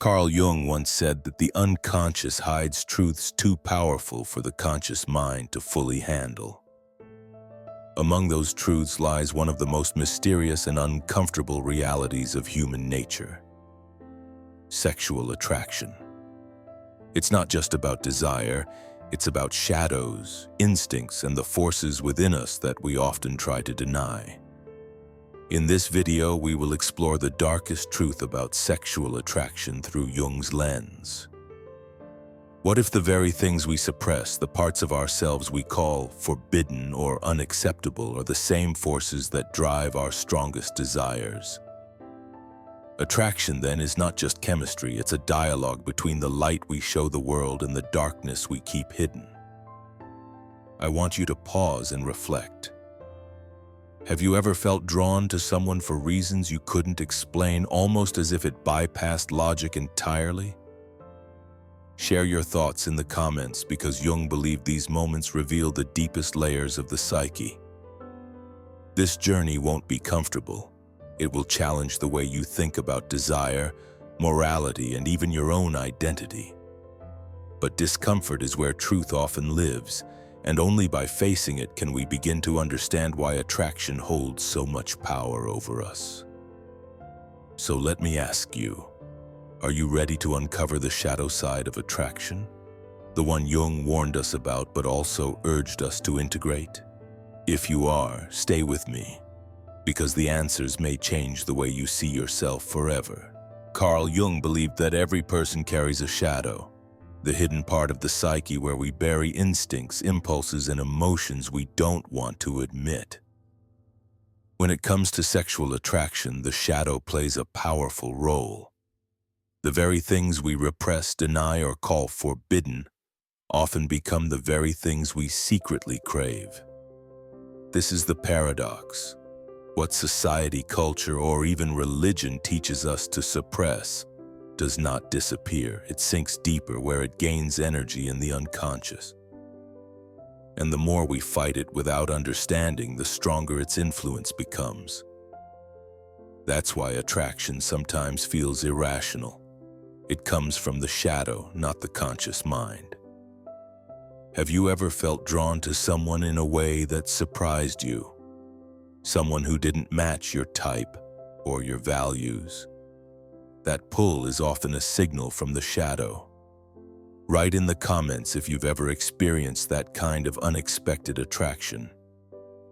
Carl Jung once said that the unconscious hides truths too powerful for the conscious mind to fully handle. Among those truths lies one of the most mysterious and uncomfortable realities of human nature: sexual attraction. It's not just about desire, it's about shadows, instincts, and the forces within us that we often try to deny. In this video, we will explore the darkest truth about sexual attraction through Jung's lens. What if the very things we suppress, the parts of ourselves we call forbidden or unacceptable, are the same forces that drive our strongest desires? Attraction, then, is not just chemistry, it's a dialogue between the light we show the world and the darkness we keep hidden. I want you to pause and reflect. Have you ever felt drawn to someone for reasons you couldn't explain, almost as if it bypassed logic entirely? Share your thoughts in the comments, because Jung believed these moments reveal the deepest layers of the psyche. This journey won't be comfortable. It will challenge the way you think about desire, morality, and even your own identity. But discomfort is where truth often lives, and only by facing it can we begin to understand why attraction holds so much power over us. So let me ask you, are you ready to uncover the shadow side of attraction? The one Jung warned us about but also urged us to integrate? If you are, stay with me, because the answers may change the way you see yourself forever. Carl Jung believed that every person carries a shadow, the hidden part of the psyche where we bury instincts, impulses, and emotions we don't want to admit. When it comes to sexual attraction, the shadow plays a powerful role. The very things we repress, deny, or call forbidden often become the very things we secretly crave. This is the paradox. What society, culture, or even religion teaches us to suppress does not disappear. It sinks deeper, where it gains energy in the unconscious. And the more we fight it without understanding, the stronger its influence becomes. That's why attraction sometimes feels irrational. It comes from the shadow, not the conscious mind. Have you ever felt drawn to someone in a way that surprised you? Someone who didn't match your type or your values? That pull is often a signal from the shadow. Write in the comments if you've ever experienced that kind of unexpected attraction.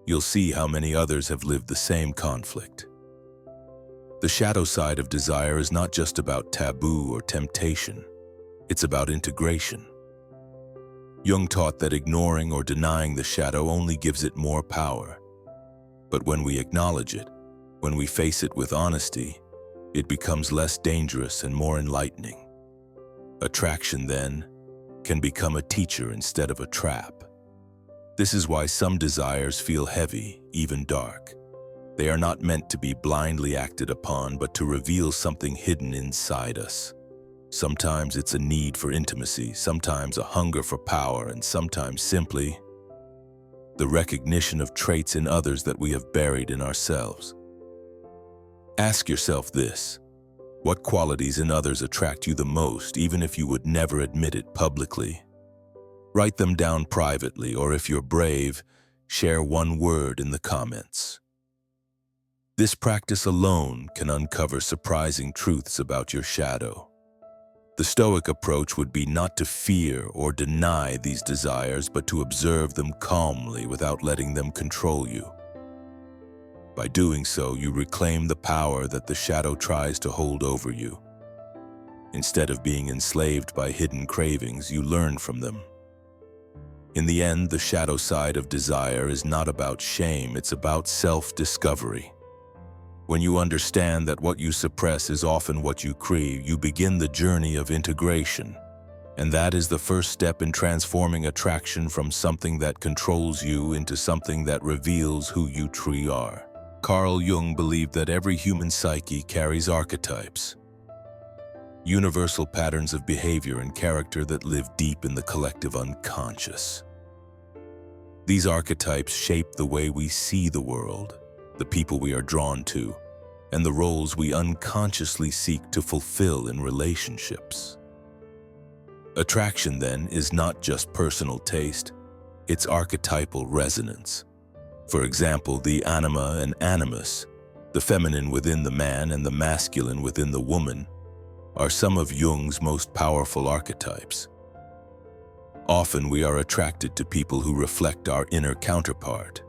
You'll see how many others have lived the same conflict. The shadow side of desire is not just about taboo or temptation. It's about integration. Jung taught that ignoring or denying the shadow only gives it more power. But when we acknowledge it, when we face it with honesty, it becomes less dangerous and more enlightening. Attraction, then, can become a teacher instead of a trap. This is why some desires feel heavy, even dark. They are not meant to be blindly acted upon, but to reveal something hidden inside us. Sometimes it's a need for intimacy, sometimes a hunger for power, and sometimes simply the recognition of traits in others that we have buried in ourselves. Ask yourself this: what qualities in others attract you the most, even if you would never admit it publicly? Write them down privately, or if you're brave, share one word in the comments. This practice alone can uncover surprising truths about your shadow. The Stoic approach would be not to fear or deny these desires, but to observe them calmly without letting them control you. By doing so, you reclaim the power that the shadow tries to hold over you. Instead of being enslaved by hidden cravings, you learn from them. In the end, the shadow side of desire is not about shame, it's about self-discovery. When you understand that what you suppress is often what you crave, you begin the journey of integration. And that is the first step in transforming attraction from something that controls you into something that reveals who you truly are. Carl Jung believed that every human psyche carries archetypes, universal patterns of behavior and character that live deep in the collective unconscious. These archetypes shape the way we see the world, the people we are drawn to, and the roles we unconsciously seek to fulfill in relationships. Attraction, then, is not just personal taste, it's archetypal resonance. For example, the anima and animus, the feminine within the man and the masculine within the woman, are some of Jung's most powerful archetypes. Often we are attracted to people who reflect our inner counterpart.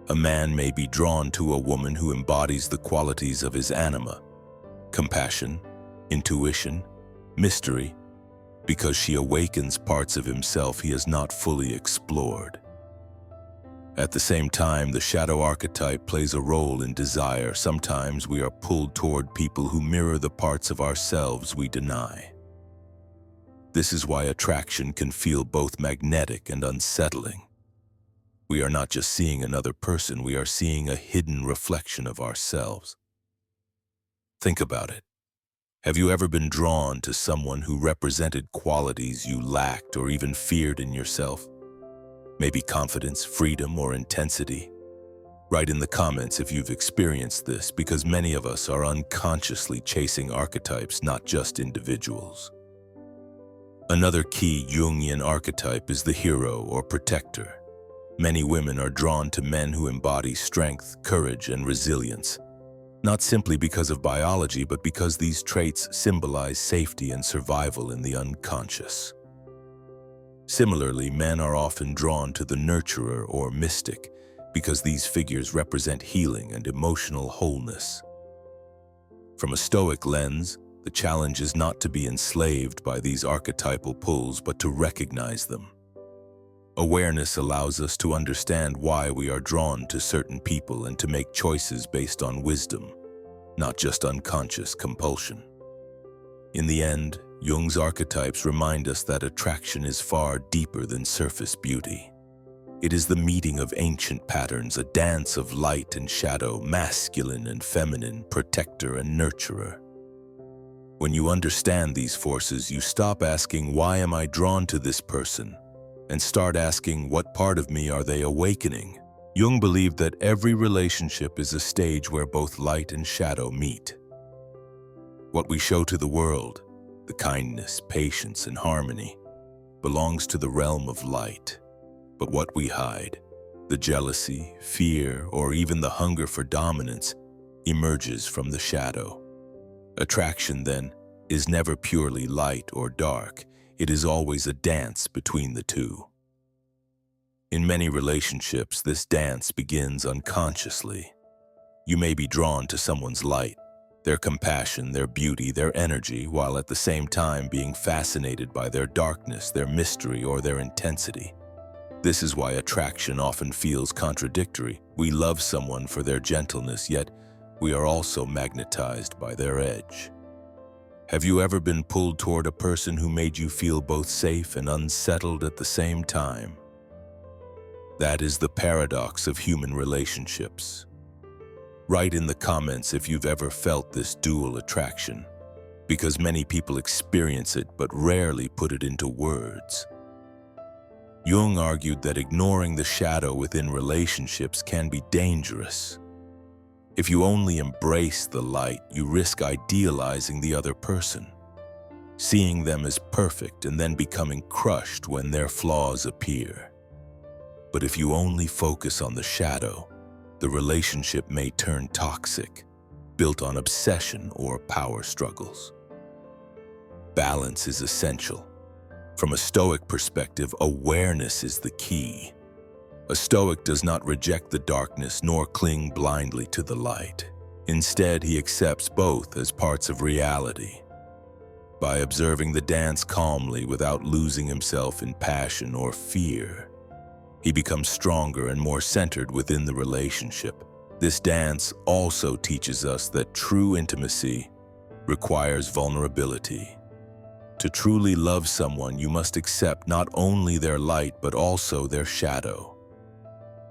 A man may be drawn to a woman who embodies the qualities of his anima, compassion, intuition, mystery, because she awakens parts of himself he has not fully explored. At the same time, the shadow archetype plays a role in desire. Sometimes we are pulled toward people who mirror the parts of ourselves we deny. This is why attraction can feel both magnetic and unsettling. We are not just seeing another person, we are seeing a hidden reflection of ourselves. Think about it. Have you ever been drawn to someone who represented qualities you lacked or even feared in yourself? Maybe confidence, freedom, or intensity. Write in the comments if you've experienced this, because many of us are unconsciously chasing archetypes, not just individuals. Another key Jungian archetype is the hero or protector. Many women are drawn to men who embody strength, courage, and resilience, not simply because of biology, but because these traits symbolize safety and survival in the unconscious. Similarly, men are often drawn to the nurturer or mystic because these figures represent healing and emotional wholeness. From a Stoic lens, the challenge is not to be enslaved by these archetypal pulls, but to recognize them. Awareness allows us to understand why we are drawn to certain people and to make choices based on wisdom, not just unconscious compulsion. In the end, Jung's archetypes remind us that attraction is far deeper than surface beauty. It is the meeting of ancient patterns, a dance of light and shadow, masculine and feminine, protector and nurturer. When you understand these forces, you stop asking, "Why am I drawn to this person?" and start asking, "What part of me are they awakening?" Jung believed that every relationship is a stage where both light and shadow meet. What we show to the world, the kindness, patience, and harmony, belongs to the realm of light. But what we hide, the jealousy, fear, or even the hunger for dominance, emerges from the shadow. Attraction, then, is never purely light or dark. It is always a dance between the two. In many relationships, this dance begins unconsciously. You may be drawn to someone's light, their compassion, their beauty, their energy, while at the same time being fascinated by their darkness, their mystery, or their intensity. This is why attraction often feels contradictory. We love someone for their gentleness, yet we are also magnetized by their edge. Have you ever been pulled toward a person who made you feel both safe and unsettled at the same time? That is the paradox of human relationships. Write in the comments if you've ever felt this dual attraction, because many people experience it but rarely put it into words. Jung argued that ignoring the shadow within relationships can be dangerous. If you only embrace the light, you risk idealizing the other person, seeing them as perfect and then becoming crushed when their flaws appear. But if you only focus on the shadow, the relationship may turn toxic, built on obsession or power struggles. Balance is essential. From a Stoic perspective, awareness is the key. A Stoic does not reject the darkness nor cling blindly to the light. Instead, he accepts both as parts of reality. By observing the dance calmly without losing himself in passion or fear, he becomes stronger and more centered within the relationship. This dance also teaches us that true intimacy requires vulnerability. To truly love someone, you must accept not only their light but also their shadow.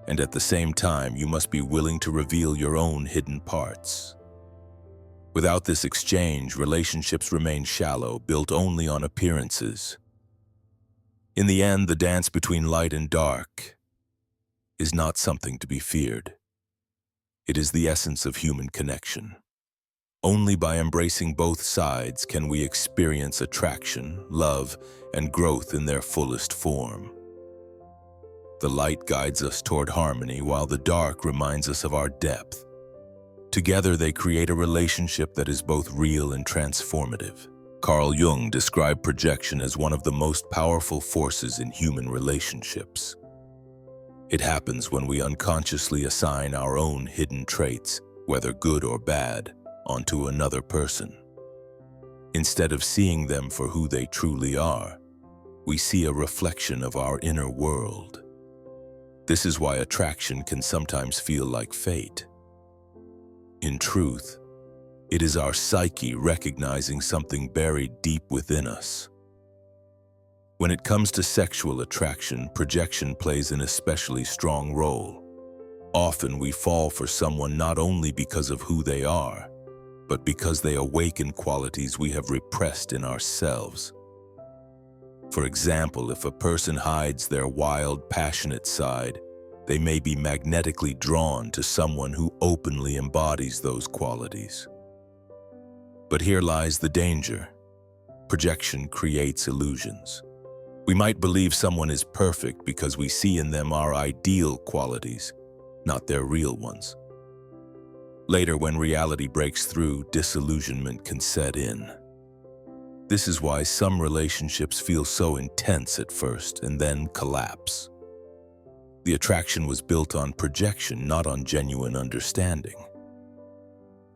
And at the same time, you must be willing to reveal your own hidden parts. Without this exchange, relationships remain shallow, built only on appearances. In the end, the dance between light and dark is not something to be feared. It is the essence of human connection. Only by embracing both sides can we experience attraction, love, and growth in their fullest form. The light guides us toward harmony, while the dark reminds us of our depth. Together, they create a relationship that is both real and transformative. Carl Jung described projection as one of the most powerful forces in human relationships. It happens when we unconsciously assign our own hidden traits, whether good or bad, onto another person. Instead of seeing them for who they truly are, we see a reflection of our inner world. This is why attraction can sometimes feel like fate. In truth, it is our psyche recognizing something buried deep within us. When it comes to sexual attraction, projection plays an especially strong role. Often we fall for someone not only because of who they are, but because they awaken qualities we have repressed in ourselves. For example, if a person hides their wild, passionate side, they may be magnetically drawn to someone who openly embodies those qualities. But here lies the danger. Projection creates illusions. We might believe someone is perfect because we see in them our ideal qualities, not their real ones. Later, when reality breaks through, disillusionment can set in. This is why some relationships feel so intense at first and then collapse. The attraction was built on projection, not on genuine understanding.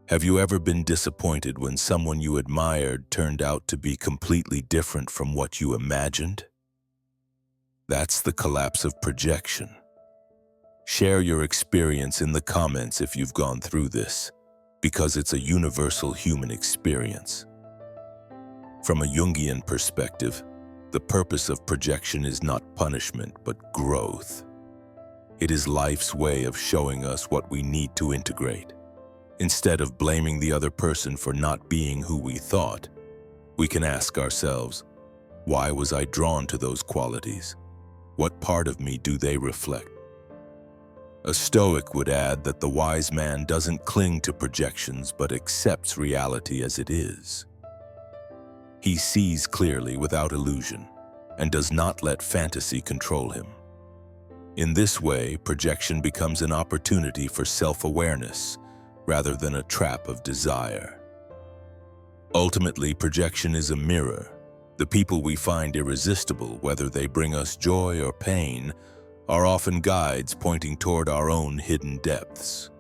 Have you ever been disappointed when someone you admired turned out to be completely different from what you imagined? That's the collapse of projection. Share your experience in the comments if you've gone through this, because it's a universal human experience. From a Jungian perspective, the purpose of projection is not punishment, but growth. It is life's way of showing us what we need to integrate. Instead of blaming the other person for not being who we thought, we can ask ourselves, why was I drawn to those qualities? What part of me do they reflect? A Stoic would add that the wise man doesn't cling to projections but accepts reality as it is. He sees clearly without illusion and does not let fantasy control him. In this way, projection becomes an opportunity for self-awareness rather than a trap of desire. Ultimately, projection is a mirror. The people we find irresistible, whether they bring us joy or pain, are often guides pointing toward our own hidden depths.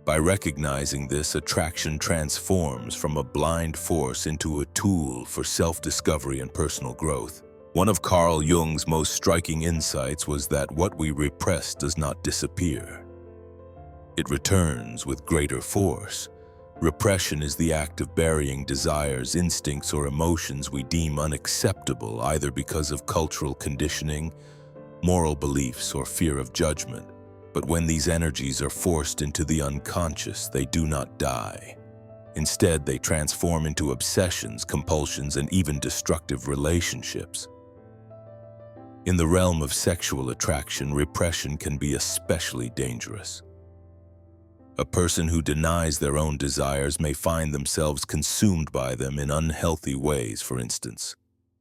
By recognizing this, attraction transforms from a blind force into a tool for self-discovery and personal growth. One of Carl Jung's most striking insights was that what we repress does not disappear. It returns with greater force. Repression is the act of burying desires, instincts, or emotions we deem unacceptable, either because of cultural conditioning, moral beliefs, or fear of judgment. But when these energies are forced into the unconscious, they do not die. Instead, they transform into obsessions, compulsions, and even destructive relationships. In the realm of sexual attraction, repression can be especially dangerous. A person who denies their own desires may find themselves consumed by them in unhealthy ways, for instance.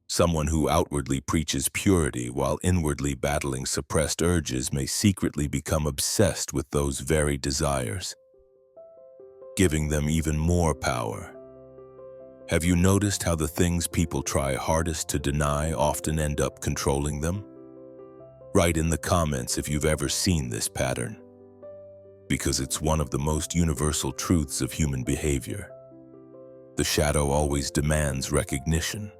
Someone who outwardly preaches purity while inwardly battling suppressed urges may secretly become obsessed with those very desires, giving them even more power. Have you noticed how the things people try hardest to deny often end up controlling them? Write in the comments if you've ever seen this pattern, because it's one of the most universal truths of human behavior. The shadow always demands recognition.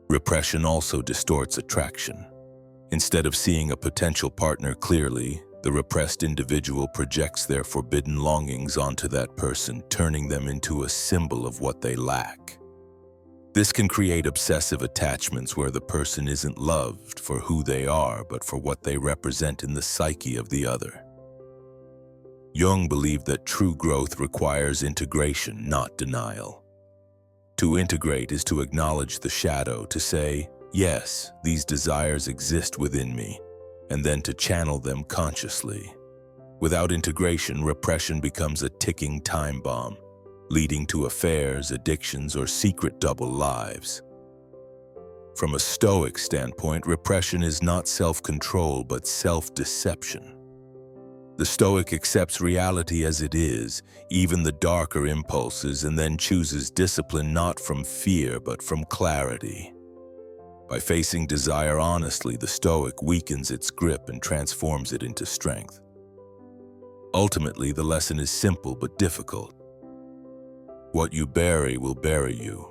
Repression also distorts attraction. Instead of seeing a potential partner clearly, the repressed individual projects their forbidden longings onto that person, turning them into a symbol of what they lack. This can create obsessive attachments where the person isn't loved for who they are, but for what they represent in the psyche of the other. Jung believed that true growth requires integration, not denial. To integrate is to acknowledge the shadow, to say, yes, these desires exist within me, and then to channel them consciously. Without integration, repression becomes a ticking time bomb. leading to affairs, addictions, or secret double lives. From a Stoic standpoint, repression is not self-control but self-deception. The Stoic accepts reality as it is, even the darker impulses, and then chooses discipline not from fear but from clarity. By facing desire honestly, the Stoic weakens its grip and transforms it into strength. Ultimately, the lesson is simple but difficult. What you bury will bury you.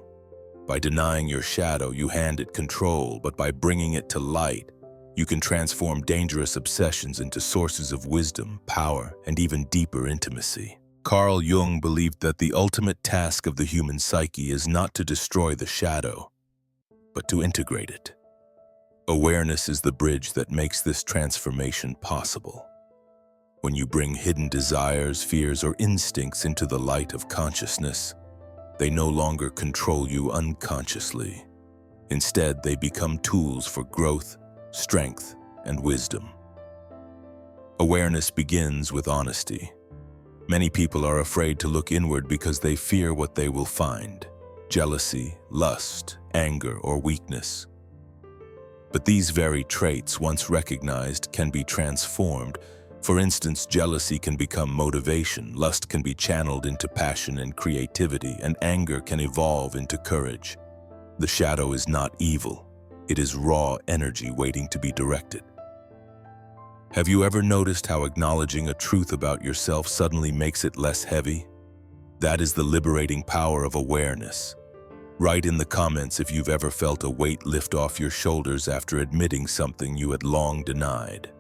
By denying your shadow, you hand it control, but by bringing it to light, you can transform dangerous obsessions into sources of wisdom, power, and even deeper intimacy. Carl Jung believed that the ultimate task of the human psyche is not to destroy the shadow, but to integrate it. Awareness is the bridge that makes this transformation possible. When you bring hidden desires, fears, or instincts into the light of consciousness, they no longer control you unconsciously. Instead, they become tools for growth, strength, and wisdom. Awareness begins with honesty. Many people are afraid to look inward because they fear what they will find: jealousy, lust, anger, or weakness. But these very traits, once recognized, can be transformed. For instance, jealousy can become motivation, lust can be channeled into passion and creativity, and anger can evolve into courage. The shadow is not evil. It is raw energy waiting to be directed. Have you ever noticed how acknowledging a truth about yourself suddenly makes it less heavy? That is the liberating power of awareness. Write in the comments if you've ever felt a weight lift off your shoulders after admitting something you had long denied.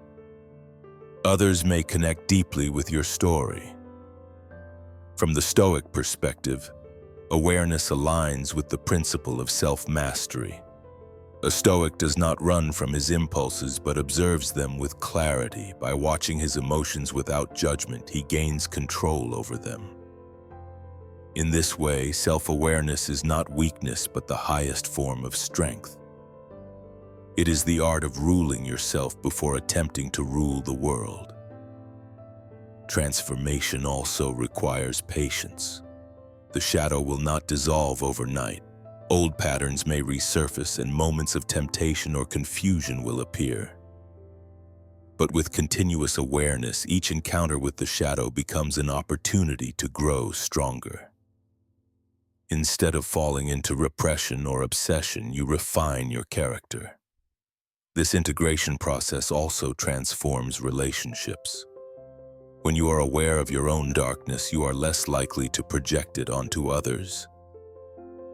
Others may connect deeply with your story. From the Stoic perspective, awareness aligns with the principle of self-mastery. A Stoic does not run from his impulses but observes them with clarity. By watching his emotions without judgment, he gains control over them. In this way, self-awareness is not weakness but the highest form of strength. It is the art of ruling yourself before attempting to rule the world. Transformation also requires patience. The shadow will not dissolve overnight. Old patterns may resurface and moments of temptation or confusion will appear. But with continuous awareness, each encounter with the shadow becomes an opportunity to grow stronger. Instead of falling into repression or obsession, you refine your character. This integration process also transforms relationships. When you are aware of your own darkness, you are less likely to project it onto others.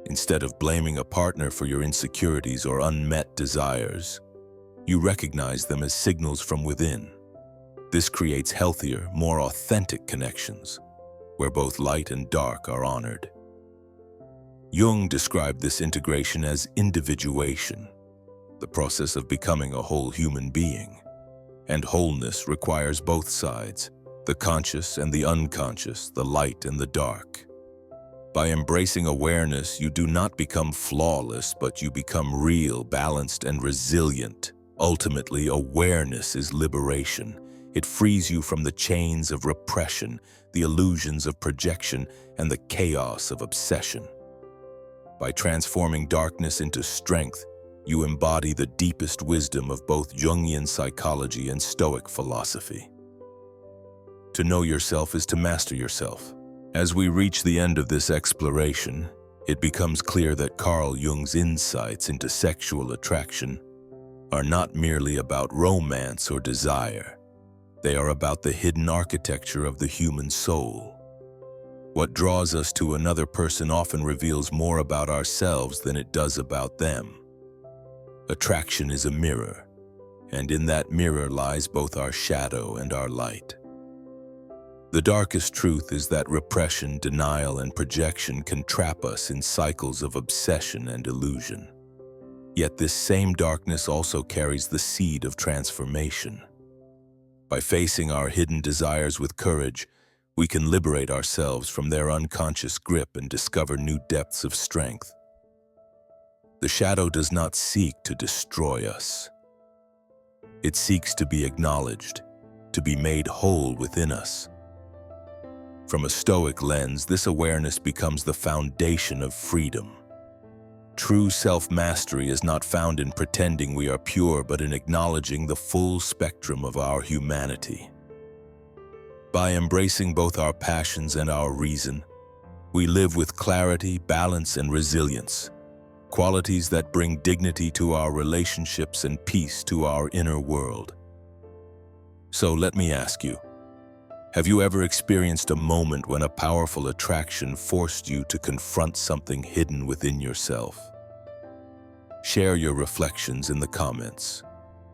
Instead of blaming a partner for your insecurities or unmet desires, you recognize them as signals from within. This creates healthier, more authentic connections, where both light and dark are honored. Jung described this integration as individuation, the process of becoming a whole human being. And wholeness requires both sides, the conscious and the unconscious, the light and the dark. By embracing awareness, you do not become flawless, but you become real, balanced, and resilient. Ultimately, awareness is liberation. It frees you from the chains of repression, the illusions of projection, and the chaos of obsession. By transforming darkness into strength, you embody the deepest wisdom of both Jungian psychology and Stoic philosophy. To know yourself is to master yourself. As we reach the end of this exploration, it becomes clear that Carl Jung's insights into sexual attraction are not merely about romance or desire. They are about the hidden architecture of the human soul. What draws us to another person often reveals more about ourselves than it does about them. Attraction is a mirror, and in that mirror lies both our shadow and our light. The darkest truth is that repression, denial, and projection can trap us in cycles of obsession and illusion. Yet this same darkness also carries the seed of transformation. By facing our hidden desires with courage, we can liberate ourselves from their unconscious grip and discover new depths of strength. The shadow does not seek to destroy us. It seeks to be acknowledged, to be made whole within us. From a Stoic lens, this awareness becomes the foundation of freedom. True self-mastery is not found in pretending we are pure, but in acknowledging the full spectrum of our humanity. By embracing both our passions and our reason, we live with clarity, balance, and resilience, qualities that bring dignity to our relationships and peace to our inner world. So let me ask you, have you ever experienced a moment when a powerful attraction forced you to confront something hidden within yourself? Share your reflections in the comments.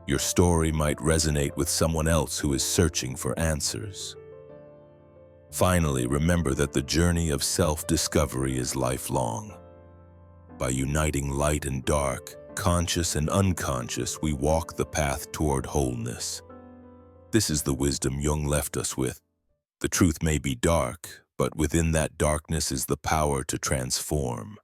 Your story might resonate with someone else who is searching for answers. Finally, remember that the journey of self-discovery is lifelong. By uniting light and dark, conscious and unconscious, we walk the path toward wholeness. This is the wisdom Jung left us with. The truth may be dark, but within that darkness is the power to transform.